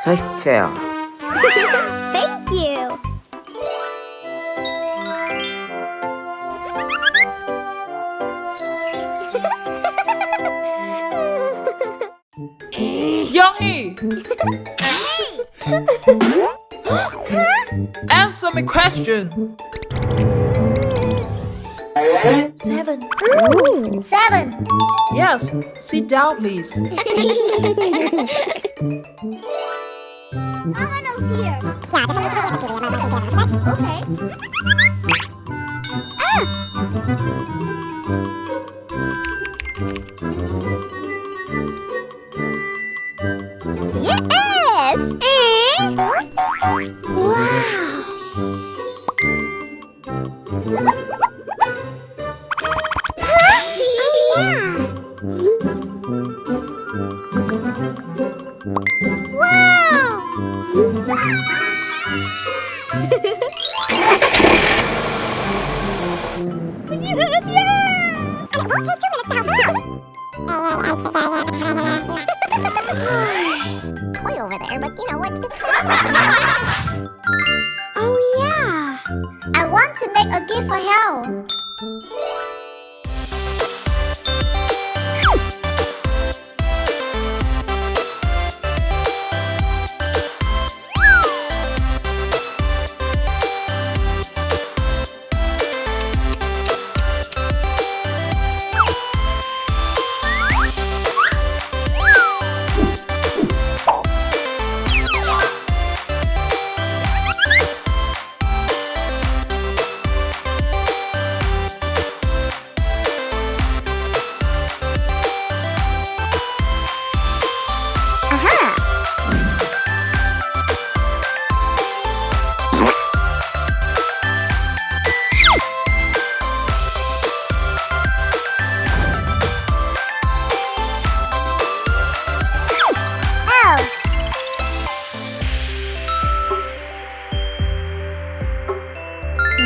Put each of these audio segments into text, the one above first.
저 시켜요. Thank you. Youngie! Answer my question. 7. Ooh, 7. Yes, sit down, please. Arnold's here. Okay. Yes! Toy over there, but you know what? Oh yeah! I want to make a gift for Hal.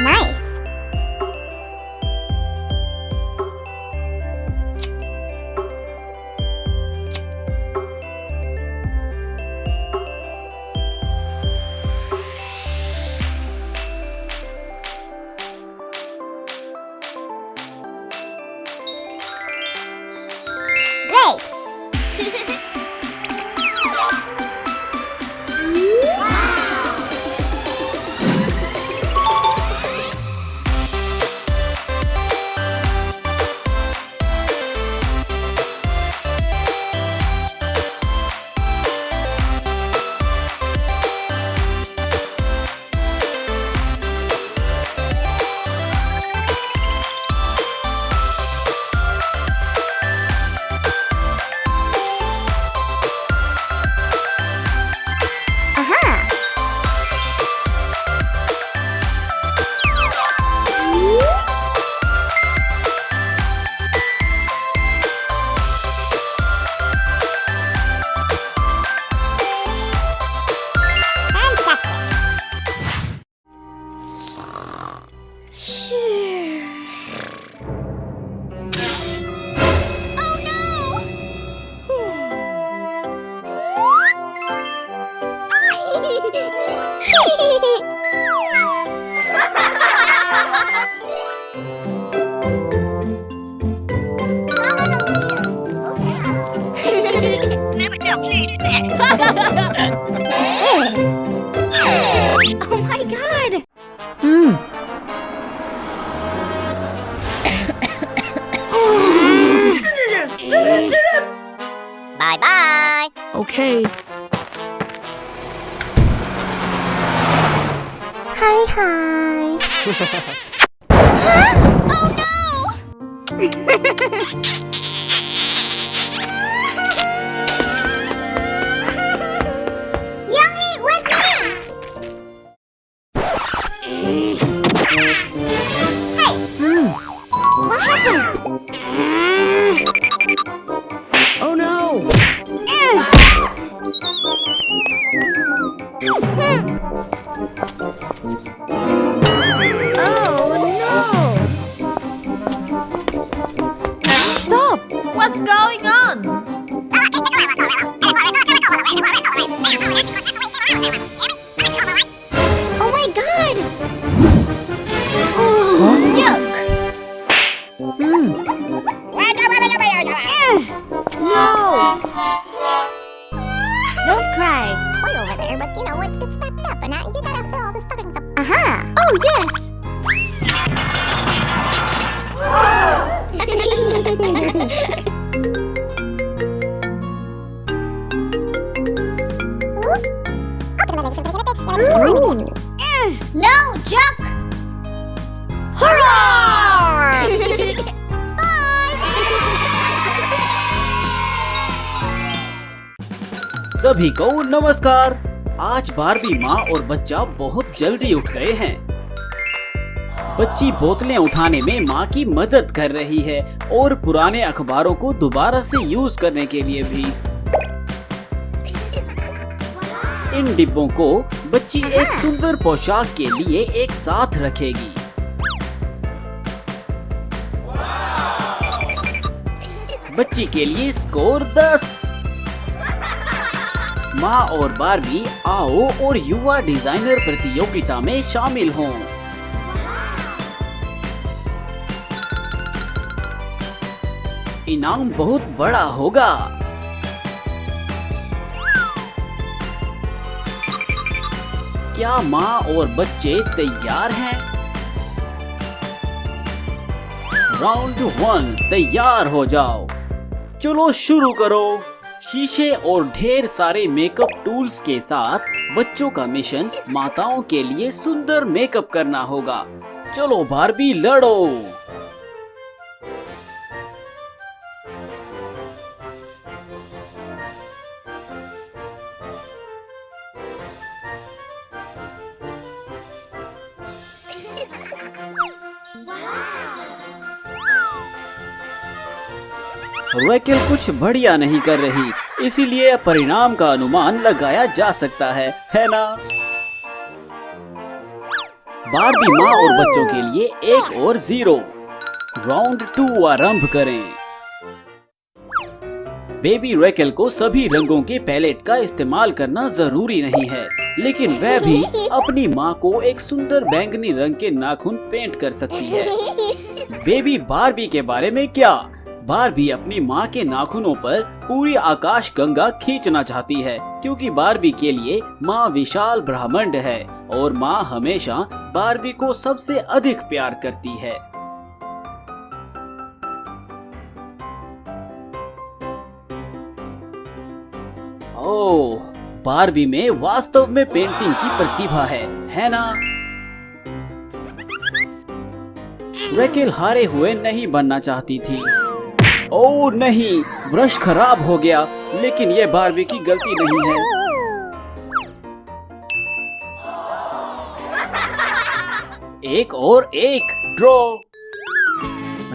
Nice. Great. Oh my god! Bye bye! Okay. Hi hi! Oh no! Youngie, with me! Hey! What happened? Oh no! Stop! What's going on? Oh my god! Oh, Joke! No! Don't cry. Play over there, but it gets wrapped up and you gotta fill all the stockings up. Aha! Oh yes! No, Joke! Hurrah! सभी को नमस्कार। आज Barbie माँ और बच्चा बहुत जल्दी उठ गए हैं। बच्ची बोतलें उठाने में माँ की मदद कर रही है और पुराने अखबारों को दोबारा से यूज करने के लिए भी। इन डिब्बों को बच्ची एक सुंदर पोशाक के लिए एक साथ रखेगी। बच्ची के लिए स्कोर 10। माँ और बारबी आओ और युवा डिजाइनर प्रतियोगिता में शामिल हों। इनाम बहुत बड़ा होगा। क्या माँ और बच्चे तैयार हैं? राउंड 1 तैयार हो जाओ। चलो शुरू करो। शीशे और ढेर सारे मेकअप टूल्स के साथ बच्चों का मिशन माताओं के लिए सुंदर मेकअप करना होगा। चलो बारबी लड़ो। रेकेल कुछ बढ़िया नहीं कर रही, इसीलिए परिणाम का अनुमान लगाया जा सकता है ना? बारबी माँ और बच्चों के लिए 1 और 0। राउंड 2 आरंभ करें। बेबी रेकेल को सभी रंगों के पैलेट का इस्तेमाल करना जरूरी नहीं है, लेकिन वह भी अपनी माँ को एक सुंदर बैंगनी रंग के नाखून पेंट कर सकती है। बेबी बारबी के बारे में क्या? बारबी अपनी माँ के नाखूनों पर पूरी आकाश गंगा खींचना चाहती है, क्योंकि बारबी के लिए माँ विशाल ब्रह्मांड है और माँ हमेशा बारबी को सबसे अधिक प्यार करती है। ओह, बारबी में वास्तव में पेंटिंग की प्रतिभा है ना? रेकेल हारे हुए नहीं बनना चाहती थी। ओह नहीं, ब्रश खराब हो गया, लेकिन ये बारबी की गलती नहीं है। एक और 1 ड्रॉ।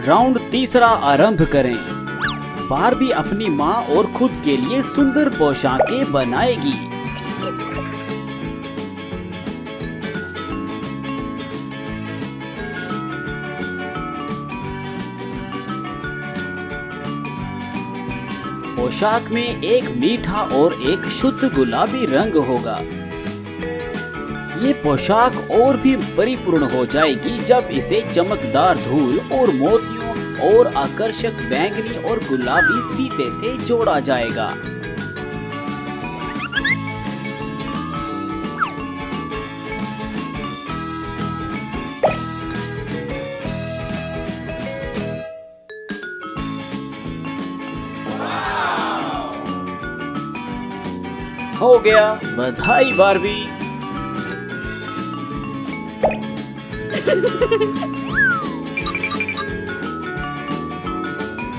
राउंड 3 आरंभ करें। बारबी अपनी माँ और खुद के लिए सुंदर पोशाकें बनाएगी। पोशाक में एक मीठा और एक शुद्ध गुलाबी रंग होगा। ये पोशाक और भी परिपूर्ण हो जाएगी जब इसे चमकदार धूल और मोतियों और आकर्षक बैंगनी और गुलाबी फीते से जोड़ा जाएगा। हो गया, बधाई बारबी।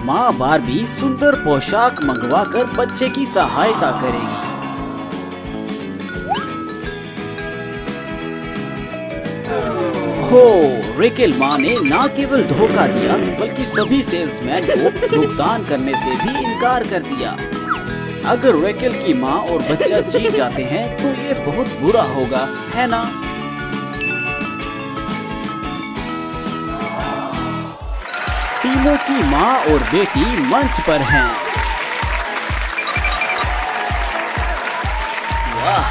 माँ बारबी सुंदर पोशाक मंगवाकर बच्चे की सहायता करेगी। हो, रेकेल माँ ने न केवल धोखा दिया बल्कि सभी सेल्समैन को भुगतान करने से भी इनकार कर दिया। अगर रेकेल की माँ और बच्चा जीत जाते हैं तो ये बहुत बुरा होगा, है ना? टीमों की माँ और बेटी मंच पर हैं। वाह,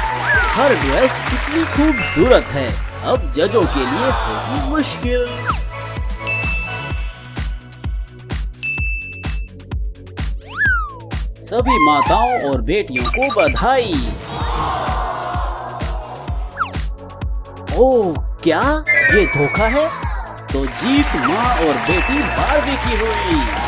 हर ड्रेस कितनी खूबसूरत है। अब जजों के लिए होगी मुश्किल। सभी माताओं और बेटियों को बधाई। ओह, क्या ये धोखा है? तो जीत माँ और बेटी बार्बी की हुई।